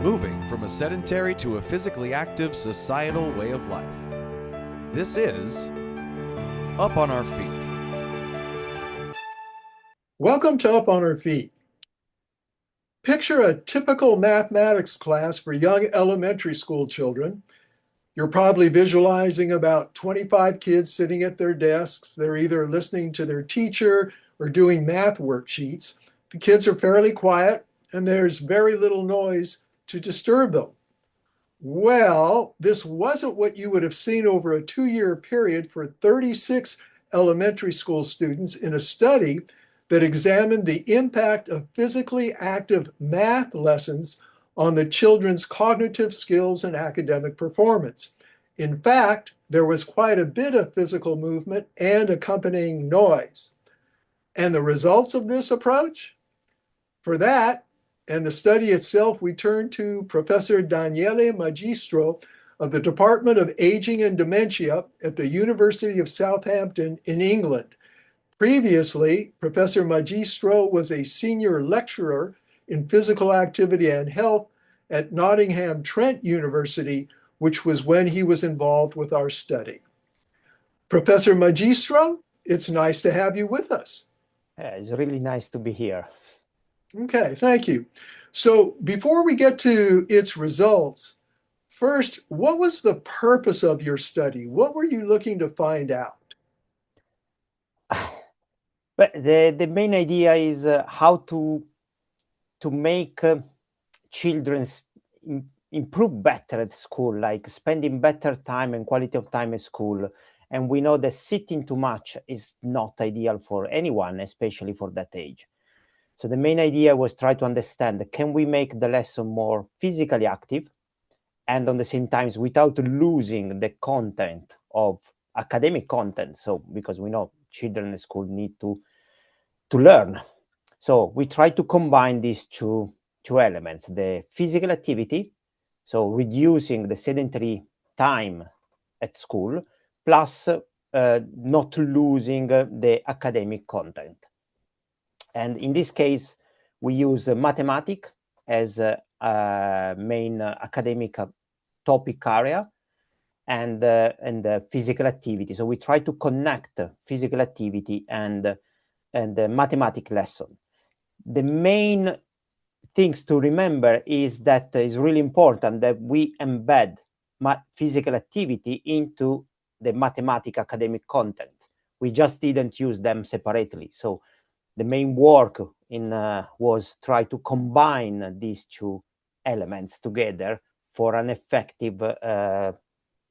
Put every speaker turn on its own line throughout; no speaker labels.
moving from a sedentary to a physically active societal way of life. This is Up on Our Feet.
Welcome to Up on Our Feet. Picture a typical mathematics class for young elementary school children. You're probably visualizing about 25 kids sitting at their desks. They're either listening to their teacher or doing math worksheets. The kids are fairly quiet and there's very little noise to disturb them. Well, this wasn't what you would have seen over a 2-year period for 36 elementary school students in a study that examined the impact of physically active math lessons on the children's cognitive skills and academic performance. In fact, there was quite a bit of physical movement and accompanying noise. And the results of this approach? For that, and the study itself, we turn to Professor Daniele Magistro of the Department of Aging and Dementia at the University of Southampton in England. Previously, Professor Magistro was a senior lecturer in physical activity and health at Nottingham Trent University, which was when he was involved with our study. Professor Magistro, it's nice to have you with us.
It's really nice to be here.
Okay, thank you. So before we get to its results, first, what was the purpose of your study? What were you looking to find out?
But the main idea is how to make children improve better at school, like spending better time and quality of time at school. And we know that sitting too much is not ideal for anyone, especially for that age. So the main idea was try to understand, can we make the lesson more physically active and on the same time without losing the content of academic content? So because we know children in school need to learn. So we try to combine these two elements, the physical activity, so reducing the sedentary time at school, plus not losing the academic content. And in this case, we use mathematics as a main academic topic area and physical activity. So we try to connect physical activity and the mathematics lesson. The main things to remember is that it's really important that we embed physical activity into the mathematics academic content. We just didn't use them separately. So the main work was try to combine these two elements together for an effective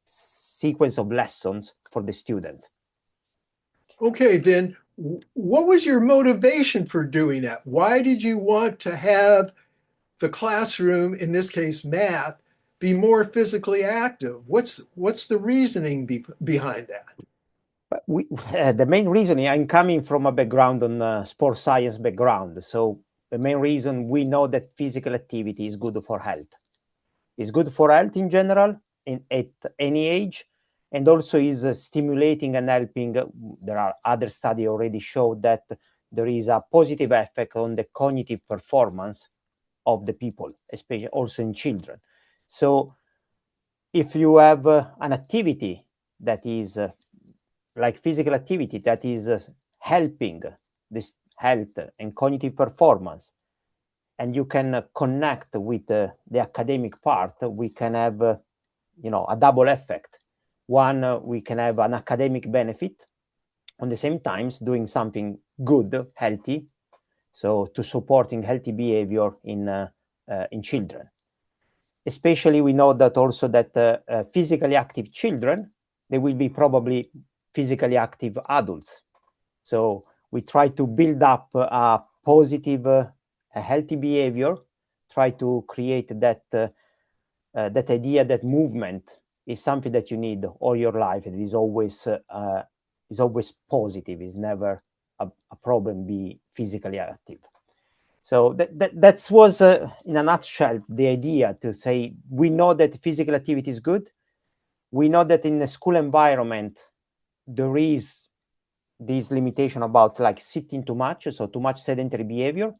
sequence of lessons for the students.
Okay, then what was your motivation for doing that? Why did you want to have the classroom, in this case math, be more physically active? What's the reasoning behind that?
The main reason, I'm coming from a background on sports science background. So the main reason, we know that physical activity is good for health. It's good for health in general, at any age, and also is stimulating and helping. There are other studies already show that there is a positive effect on the cognitive performance of the people, especially also in children. So if you have an activity that is like physical activity that is helping this health and cognitive performance, and you can connect with the academic part, we can have a double effect. One, we can have an academic benefit on the same time doing something good, healthy, so to supporting healthy behavior in children. Especially we know that also that physically active children, they will be probably physically active adults. So we try to build up a positive, a healthy behavior, try to create that idea that movement is something that you need all your life. It is always positive. It's never a problem be physically active. So that was, in a nutshell, the idea to say, we know that physical activity is good. We know that in the school environment, there is this limitation about like sitting too much, so too much sedentary behavior.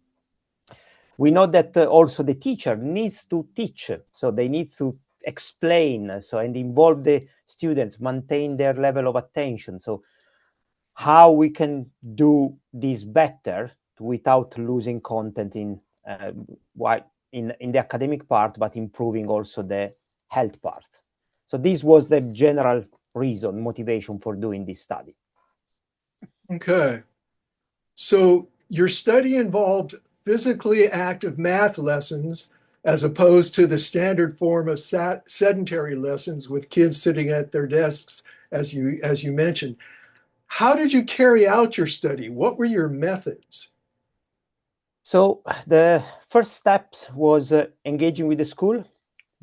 We know that also the teacher needs to teach, so they need to explain, and involve the students, maintain their level of attention. So how we can do this better without losing content in the academic part, but improving also the health part. So this was the general motivation for doing this study.
Okay. So your study involved physically active math lessons as opposed to the standard form of sedentary lessons with kids sitting at their desks, as you mentioned. How did you carry out your study? What were your methods?
So the first steps was engaging with the school.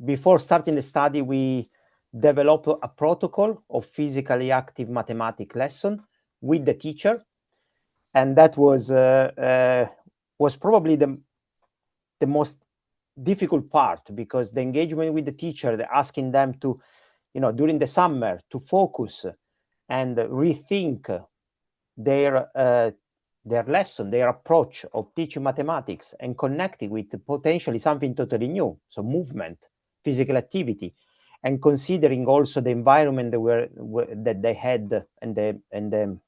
Before starting the study, we developed a protocol of physically active mathematics lesson with the teacher, and that was probably the most difficult part, because the engagement with the teacher, asking them to, during the summer, to focus and rethink their lesson, their approach of teaching mathematics, and connecting with potentially something totally new, so movement, physical activity, and considering also the environment that they had and the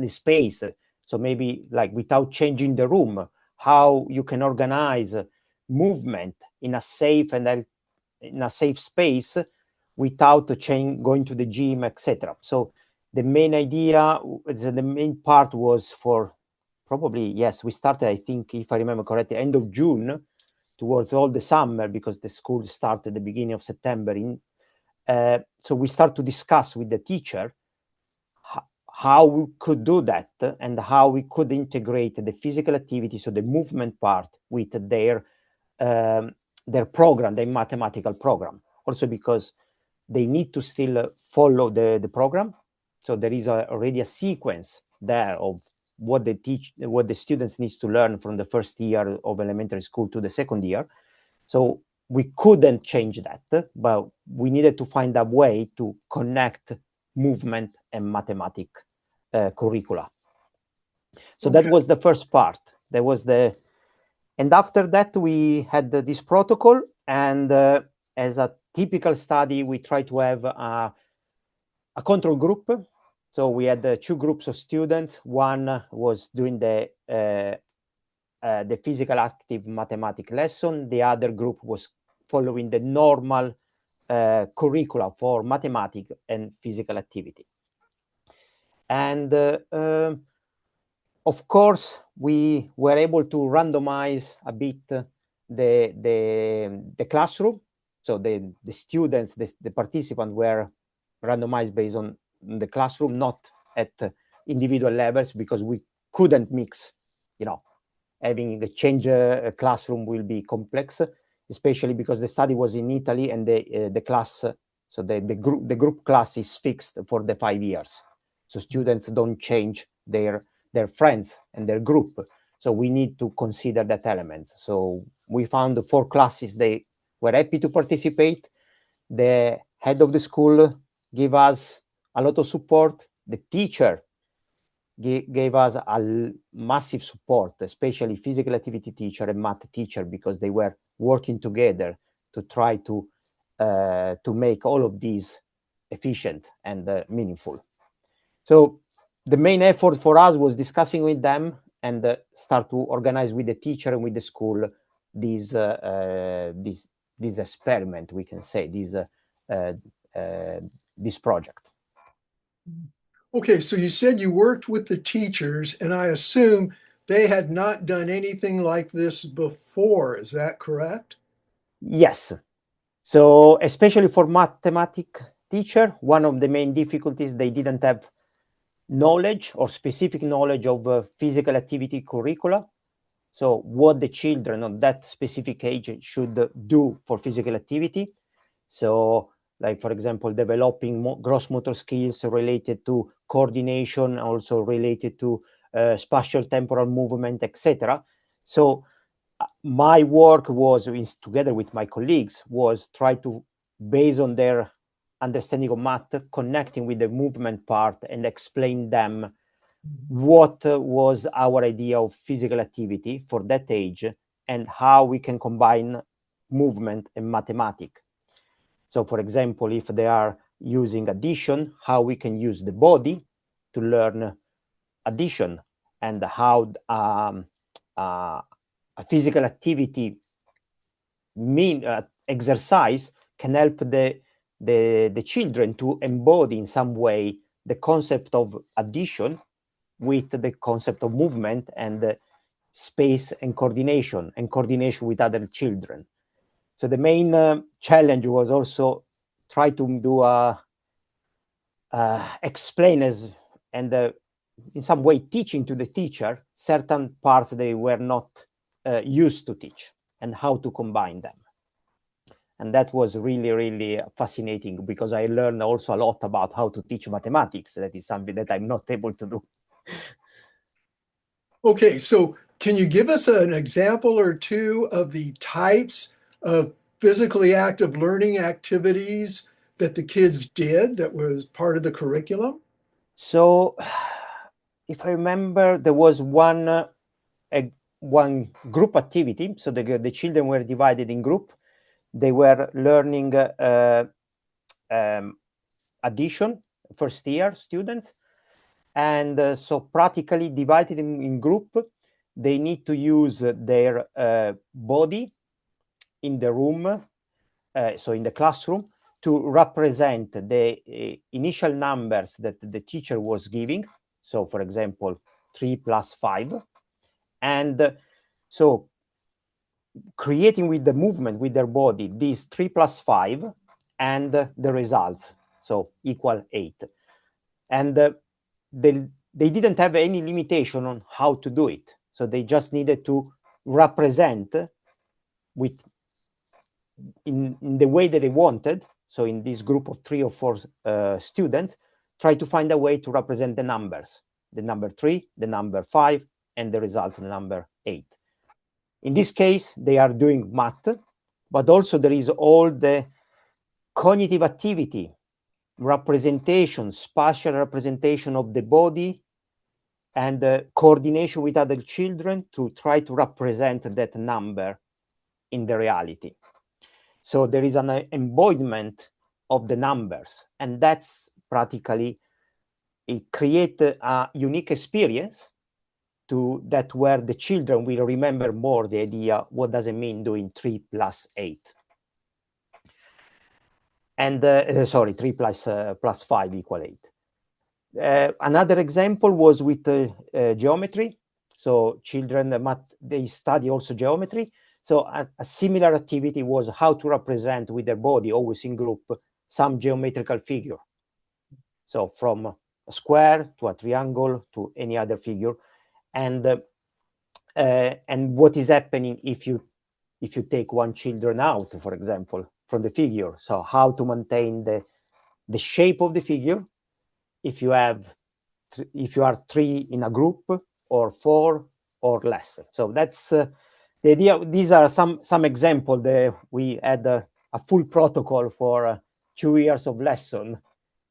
space. So maybe like without changing the room, how you can organize movement in a safe space without going to the gym, etc. So the main idea, the main part was for probably, yes, we started, I think, if I remember correctly, end of June, towards all the summer, because the school started the beginning of September. So we start to discuss with the teacher how we could do that, and how we could integrate the physical activity, so the movement part, with their program, their mathematical program. Also because they need to still follow the program. So there is already a sequence there of what the students need to learn from the first year of elementary school to the second year. So we couldn't change that, but we needed to find a way to connect movement and mathematics curricula. So that was the first part. And after that, we had this protocol, and as a typical study, we try to have a control group. So we had two groups of students. One was doing the physical active mathematics lesson. The other group was following the normal curricula for mathematics and physical activity. And of course, we were able to randomize a bit the classroom. So the students, the participants were randomized based on the classroom, not at individual levels, because we couldn't mix, having a change a classroom will be complex, especially because the study was in Italy, and the class, so the group class is fixed for the 5 years. So students don't change their friends and their group. So we need to consider that element. So we found 4 classes, they were happy to participate. The head of the school gave us a lot of support. The teacher gave us a massive support, especially physical activity teacher and math teacher, because they were working together to try to make all of these efficient and meaningful. So the main effort for us was discussing with them and start to organize with the teacher and with the school this experiment, we can say, this project.
Okay, so you said you worked with the teachers, and I assume they had not done anything like this before. Is that correct?
Yes. So especially for mathematics teacher, one of the main difficulties, they didn't have knowledge or specific knowledge of physical activity curricula. So what the children of that specific age should do for physical activity. So like, for example, developing gross motor skills related to coordination, also related to spatial temporal movement, etc. So my work was, together with my colleagues, was try to, based on their understanding of math, connecting with the movement part, and explain them what was our idea of physical activity for that age, and how we can combine movement and mathematics. So for example, if they are using addition, how we can use the body to learn addition, and how a physical activity exercise can help the children to embody in some way the concept of addition with the concept of movement and space and coordination with other children. So the main challenge was also try to do explain and in some way teaching to the teacher certain parts they were not used to teach and how to combine them. And that was really, really fascinating, because I learned also a lot about how to teach mathematics. That is something that I'm not able to do.
Okay, so can you give us an example or two of the types of physically active learning activities that the kids did that was part of the curriculum?
So if I remember, there was one group activity. So the children were divided in group. They were learning addition, first year students. And so practically divided in group, they need to use their body in the room, so in the classroom, to represent the initial numbers that the teacher was giving. So for example, 3 plus 5. And so creating with the movement with their body, these 3 plus 5 and the results, so equal 8. And they didn't have any limitation on how to do it. So they just needed to represent in the way that they wanted. So in this group of 3 or 4 students, try to find a way to represent the numbers, the number 3, the number 5, and the results, the number 8. In this case, they are doing math, but also there is all the cognitive activity, representation, spatial representation of the body, and coordination with other children to try to represent that number in the reality. So there is an embodiment of the numbers, and that's practically, it creates a unique experience that where the children will remember more the idea, what does it mean doing 3 plus 8? And 3 plus 5 equal 8. Another example was with geometry. So children, they study also geometry. So a similar activity was how to represent with their body, always in group, some geometrical figure. So from a square to a triangle to any other figure. And what is happening if you take one children out, for example, from the figure. So how to maintain the shape of the figure if you are 3 in a group, or 4 or less. So that's the idea. These are some examples that we had a full protocol for 2 years of lesson.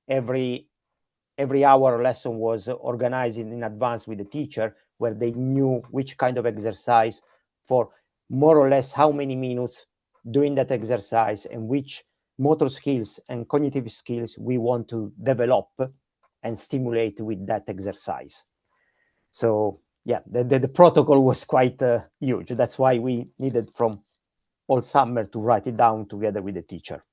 Every hour lesson was organized in advance with the teacher, where they knew which kind of exercise for more or less how many minutes doing that exercise, and which motor skills and cognitive skills we want to develop and stimulate with that exercise. So yeah, the protocol was quite huge. That's why we needed from all summer to write it down together with the teacher.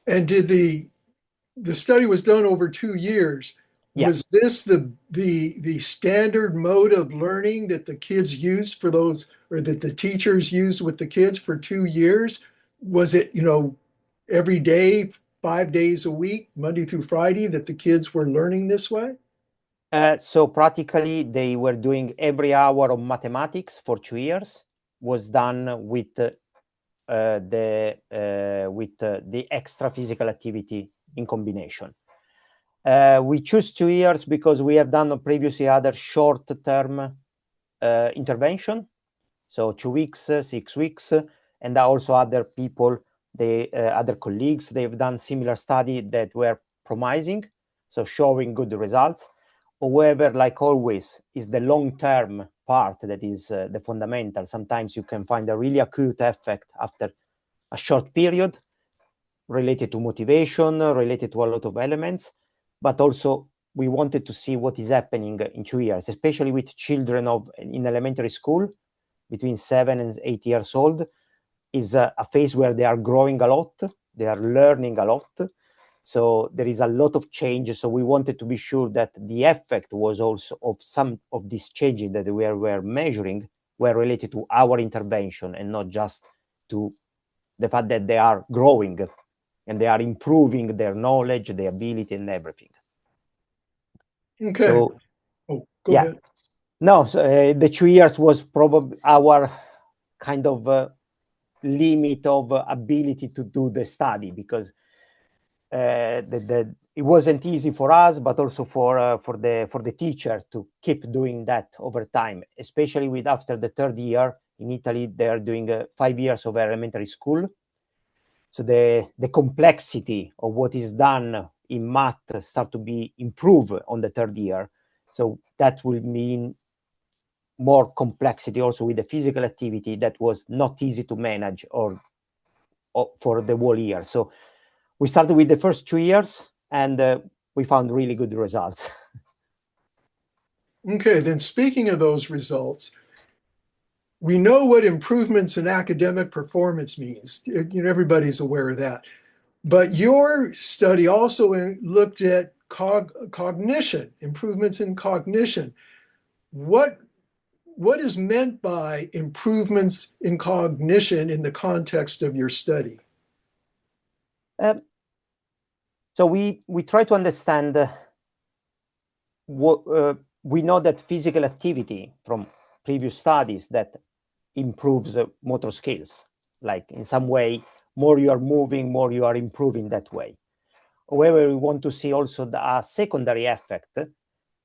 And did the study was done over 2 years. Yeah. Was this the standard mode of learning that the kids used for those, or that the teachers used with the kids for 2 years? Was it, every day, 5 days a week, Monday through Friday, that the kids were learning this way?
So practically, they were doing every hour of mathematics for 2 years. Was done with the extra physical activity in combination. We choose 2 years because we have done previously other short-term intervention, so 2 weeks, 6 weeks, and also other people, other colleagues, they've done similar study that were promising, so showing good results. However, like always, is the long-term part that is the fundamental. Sometimes you can find a really acute effect after a short period related to motivation, related to a lot of elements, but also we wanted to see what is happening in 2 years, especially with children in elementary school between 7 and 8 years old, is a phase where they are growing a lot, they are learning a lot. So there is a lot of change. So we wanted to be sure that the effect was also of some of these changes that we were measuring were related to our intervention and not just to the fact that they are growing and they are improving their knowledge, their ability, and everything.
Okay.
So,
go ahead.
No, so, the 2 years was probably our kind of limit of ability to do the study, because it wasn't easy for us, but also for the teacher to keep doing that over time, especially with after the third year in Italy, they are doing 5 years of elementary school. So the complexity of what is done in math start to be improved on the third year. So that will mean more complexity also with the physical activity that was not easy to manage or for the whole year. So we started with the first 2 years and we found really good results.
Okay, then speaking of those results, we know what improvements in academic performance means. You know, everybody's aware of that. But your study also looked at cognition, improvements in cognition. What is meant by improvements in cognition in the context of your study?
So we try to understand what we know that physical activity from previous studies that improves motor skills. Like in some way, more you are moving, more you are improving that way. However, we want to see also a secondary effect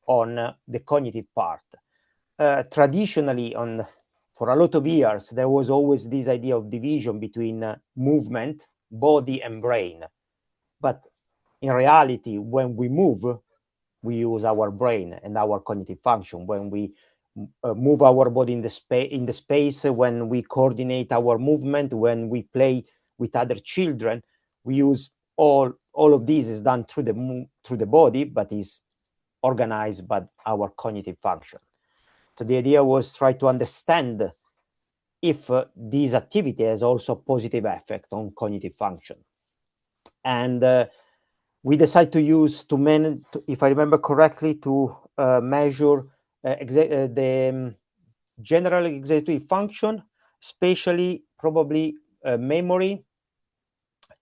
on the cognitive part. Traditionally, for a lot of years, there was always this idea of division between movement, body, and brain. But in reality, when we move, we use our brain and our cognitive function. When we move our body in the space, when we coordinate our movement, when we play with other children, we use all of this is done through the body, but is organized by our cognitive function. So the idea was try to understand if this activity has also a positive effect on cognitive function. And we decided to use, if I remember correctly, to measure the general executive function, especially probably memory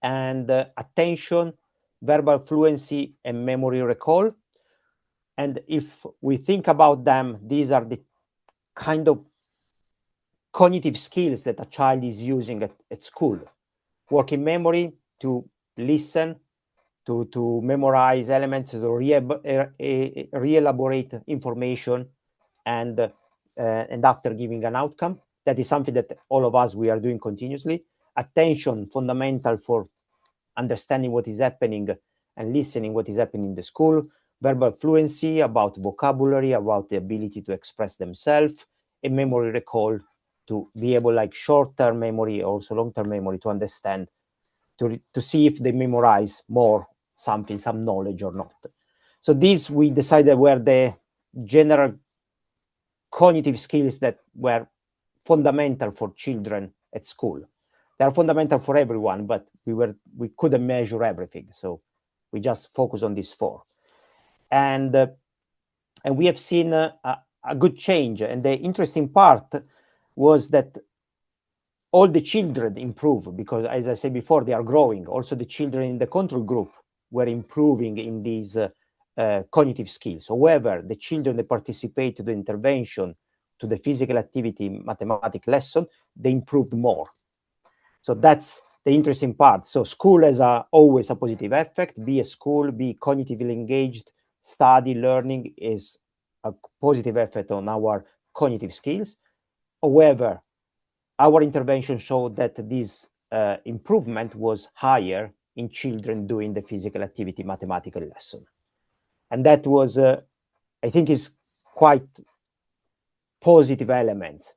and attention, verbal fluency, and memory recall. And if we think about them, these are the kind of cognitive skills that a child is using at school. Working memory, to listen, to memorize elements, to re-elaborate information, and after giving an outcome. That is something that all of us, we are doing continuously. Attention, fundamental for understanding what is happening and listening what is happening in the school. Verbal fluency, about vocabulary, about the ability to express themselves. And memory recall, to be able, like short-term memory, also long-term memory, to understand, to see if they memorize more something, some knowledge or not. So these we decided were the general cognitive skills that were fundamental for children at school. They are fundamental for everyone, but we couldn't measure everything. So we just focus on these 4. And we have seen a good change. And the interesting part was that all the children improve, because as I said before, they are growing. Also the children in the control group were improving in these cognitive skills. However, the children that participate to the intervention, to the physical activity mathematics lesson, they improved more. So that's the interesting part. So school has always a positive effect. Be a school, be cognitively engaged, study, learning is a positive effect on our cognitive skills. However, our intervention showed that this improvement was higher in children doing the physical activity mathematical lesson. And that was I think is quite positive elements.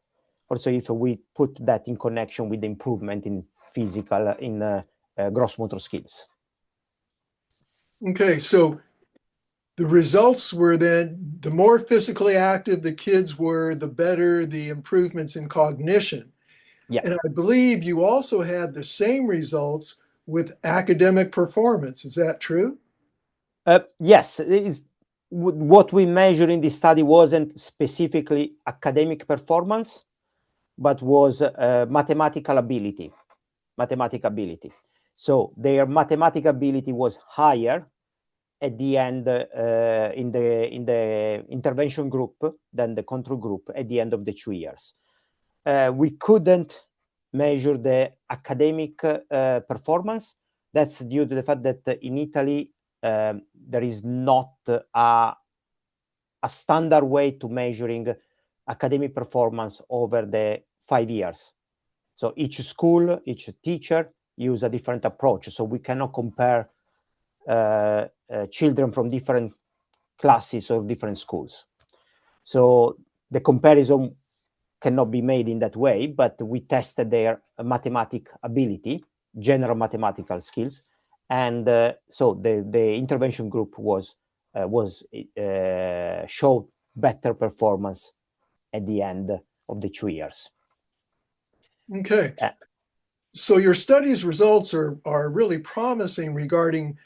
Also, if we put that in connection with the improvement in physical, in gross motor skills.
Okay, so the results were then the more physically active the kids were, the better the improvements in cognition.
Yeah.
And I believe you also had the same results with academic performance. Is that true?
Yes, it is. What we measured in this study wasn't specifically academic performance, but was mathematical ability. So their mathematical ability was higher at the end in the intervention group than the control group at the end of the 2 years. We couldn't measure the academic performance. That's due to the fact that in Italy there is not a standard way to measuring academic performance over the 5 years. So each school, each teacher use a different approach. So we cannot compare children from different classes or different schools. So the comparison cannot be made in that way, but we tested their mathematic ability, general mathematical skills. And so the intervention group showed better performance at the end of the 2 years.
Okay. So your study's results are really promising regarding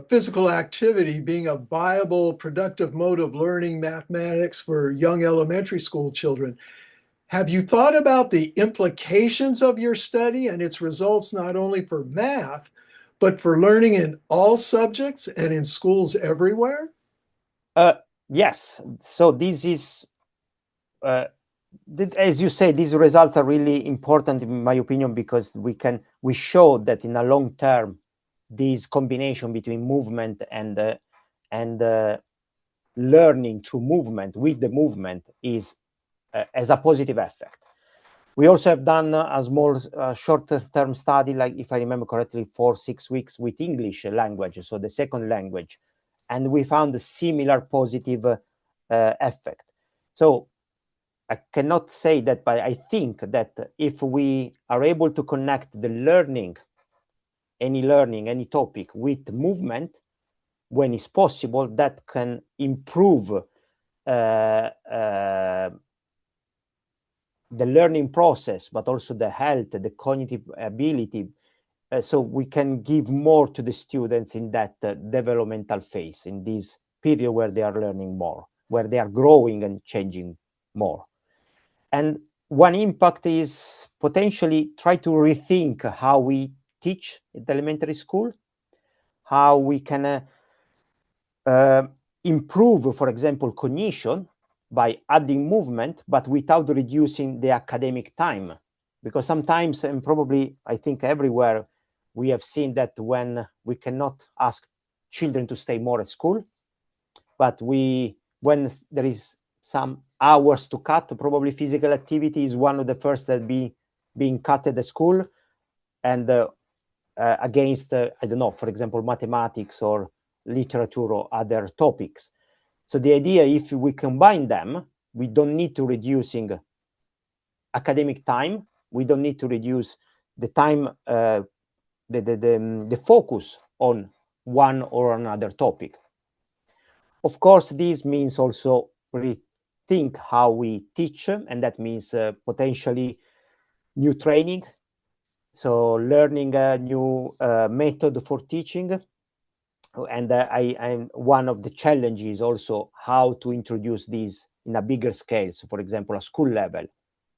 physical activity being a viable, productive mode of learning mathematics for young elementary school children. Have you thought about the implications of your study and its results not only for math, but for learning in all subjects and in schools everywhere?
Yes. So this is, as you say, these results are really important in my opinion, because we show that in a long term, this combination between movement and learning through movement with the movement is as a positive effect. We also have done a small short-term study, like if I remember correctly, 4-6 weeks with English language, so the second language, and we found a similar positive effect. So I cannot say that, but I think that if we are able to connect the learning, any topic with movement, when it's possible, that can improve the learning process, but also the health, the cognitive ability. So we can give more to the students in that developmental phase, in this period where they are learning more, where they are growing and changing more. And one impact is potentially try to rethink how we teach at elementary school, how we can improve, for example, cognition by adding movement, but without reducing the academic time. Because sometimes, and probably I think everywhere, we have seen that when we cannot ask children to stay more at school, but when there is some hours to cut, probably physical activity is one of the first that being cut at the school, and against, I don't know, for example, mathematics or literature or other topics. So the idea, if we combine them, we don't need to reducing academic time. We don't need to reduce the time, the focus on one or another topic. Of course, this means also rethink how we teach, and that means potentially new training. So learning a new method for teaching. And one of the challenges also how to introduce these in a bigger scale. So, for example, a school level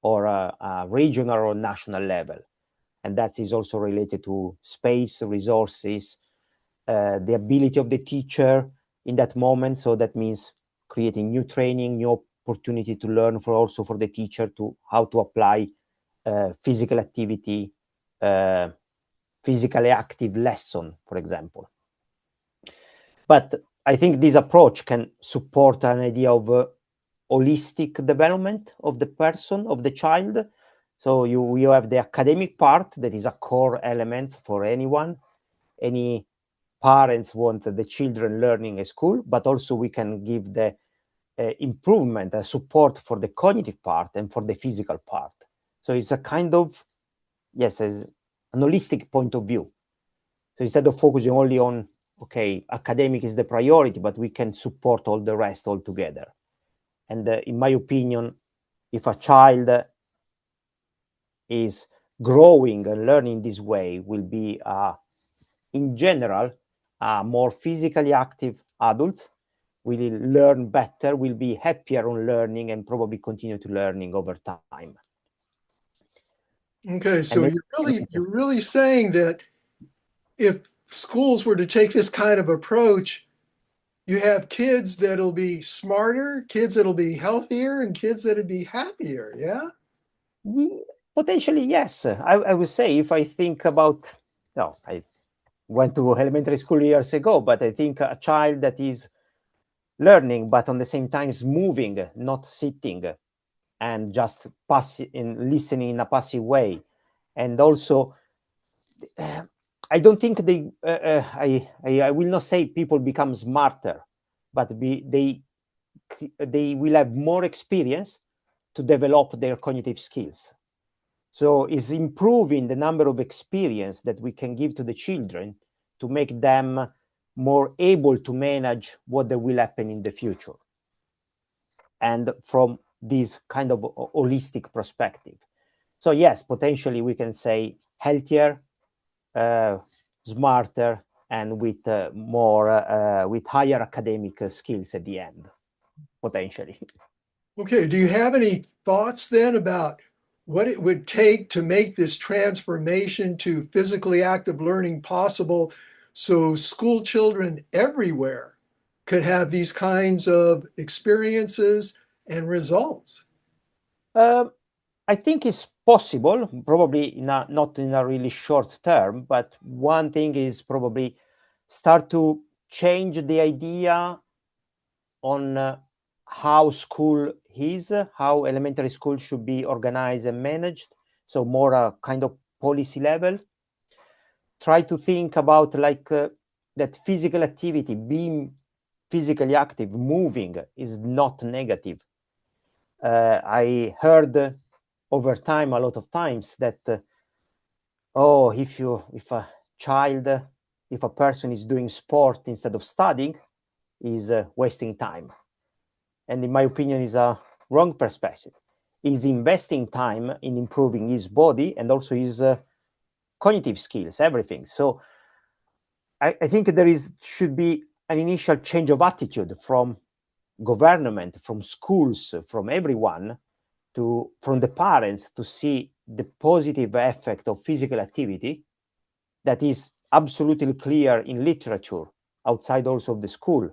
or a regional or national level. And that is also related to space, resources, the ability of the teacher in that moment. So that means creating new training, new opportunity to learn for the teacher to how to apply physical activity, physically active lesson, for example. But I think this approach can support an idea of holistic development of the person, of the child. So you have the academic part that is a core element for anyone. Any parents want the children learning at school, but also we can give the improvement, support for the cognitive part and for the physical part. So it's a kind of, yes, an holistic point of view. So instead of focusing only on, okay, academic is the priority, but we can support all the rest all together. And in my opinion, if a child is growing and learning this way, will be, in general, a more physically active adult, will learn better, will be happier on learning, and probably continue to learning over time.
Okay, so you're really saying that if schools were to take this kind of approach, you have kids that'll be smarter, kids that'll be healthier, and kids that'll be happier, yeah?
Potentially, yes. I would say, if I think about, no, I went to elementary school years ago, but I think a child that is learning, but on the same time is moving, not sitting and just passive in listening in a passive way. And also, I don't think they, I will not say people become smarter, but they will have more experience to develop their cognitive skills. So it's improving the number of experience that we can give to the children to make them more able to manage what will happen in the future. And from this kind of holistic perspective. So yes, potentially we can say healthier, smarter, and with more, with higher academic skills at the end, potentially.
Okay, do you have any thoughts then about what it would take to make this transformation to physically active learning possible, so school children everywhere could have these kinds of experiences and results?
I think it's possible, probably not in a really short term, but one thing is probably start to change the idea on how school is, how elementary school should be organized and managed. So more a kind of policy level. Try to think about like that physical activity, being physically active, moving is not negative. I heard over time, a lot of times, that oh, if a child, if a person is doing sport instead of studying, is wasting time. And in my opinion, is a wrong perspective. Is investing time in improving his body and also his cognitive skills, everything. So I think should be an initial change of attitude from government, from schools, from everyone, from the parents, to see the positive effect of physical activity that is absolutely clear in literature outside also of the school.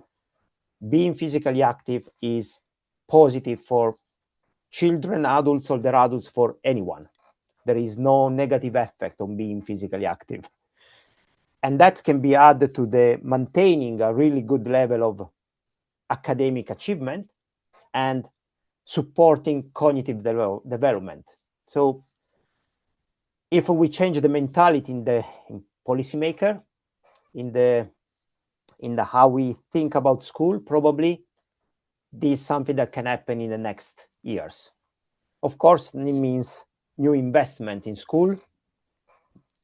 Being physically active is positive for children, adults, older adults, for anyone. There is no negative effect on being physically active. And that can be added to the maintaining a really good level of academic achievement and supporting cognitive development. So if we change the mentality in policymaker, in the how we think about school, probably this is something that can happen in the next years. Of course, it means new investment in school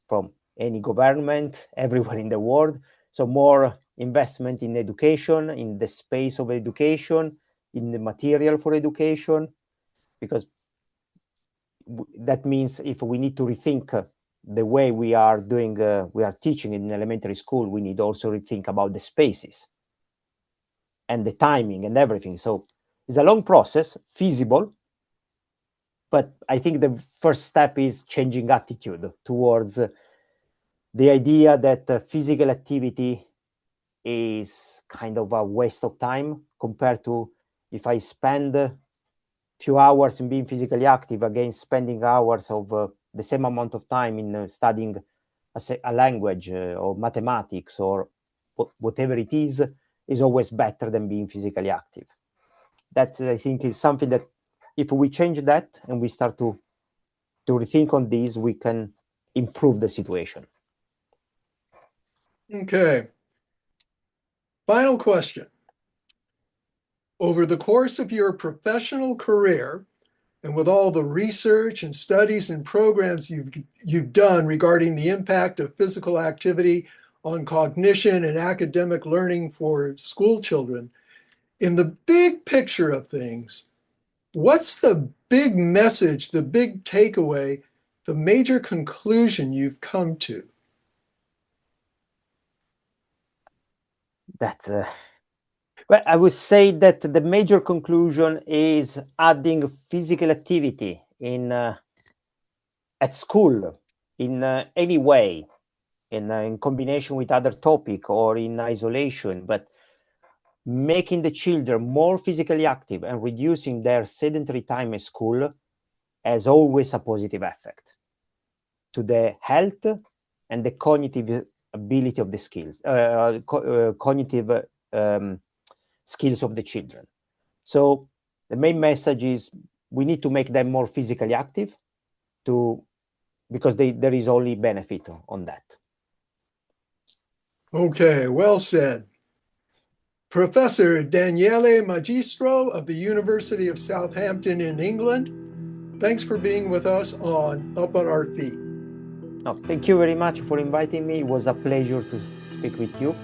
from any government everywhere in the world. So more investment in education, in the space of education, in the material for education, because that means if we need to rethink the way we are doing, we are teaching in elementary school, we need also rethink about the spaces and the timing and everything. So it's a long process, feasible, but I think the first step is changing attitude towards the idea that physical activity is kind of a waste of time compared to if I spend a few hours in being physically active against spending hours of the same amount of time in studying a language or mathematics or whatever it is always better than being physically active. That, I think, is something that if we change that and we start to rethink on this, we can improve the situation.
Okay. Final question. Over the course of your professional career, and with all the research and studies and programs you've done regarding the impact of physical activity on cognition and academic learning for school children, in the big picture of things, what's the big message, the big takeaway, the major conclusion you've come to?
Well, I would say that the major conclusion is adding physical activity at school in any way, in combination with other topic or in isolation, but making the children more physically active and reducing their sedentary time at school has always a positive effect to the health and the cognitive ability of the skills, cognitive skills of the children. So the main message is we need to make them more physically active because there is only benefit on that.
Okay, well said. Professor Daniele Magistro of the University of Southampton in England, thanks for being with us on Up on Our Feet.
No, thank you very much for inviting me. It was a pleasure to speak with you.